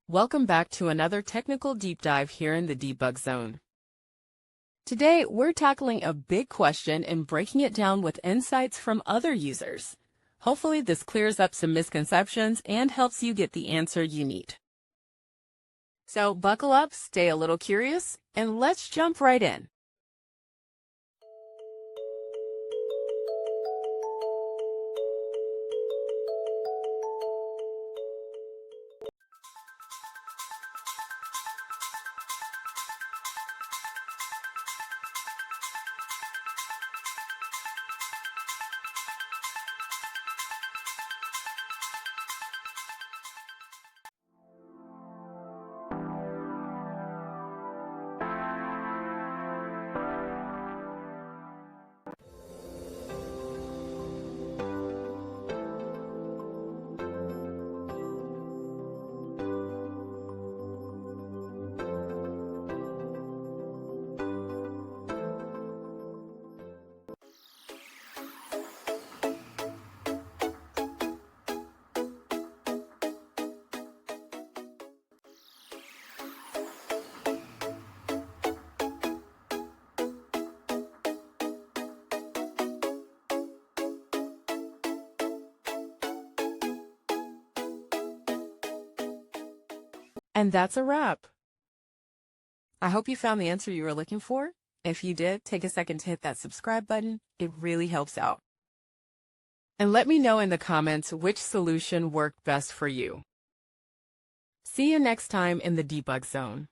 Welcome back to another technical deep dive here in the Debug Zone. Today, we're tackling a big question and breaking it down with insights from other users. Hopefully, this clears up some misconceptions and helps you get the answer you need. So buckle up, stay a little curious, and let's jump right in. And that's a wrap. I hope you found the answer you were looking for. If you did, take a second to hit that subscribe button. It really helps out. And let me know in the comments which solution worked best for you. See you next time in the Debug Zone.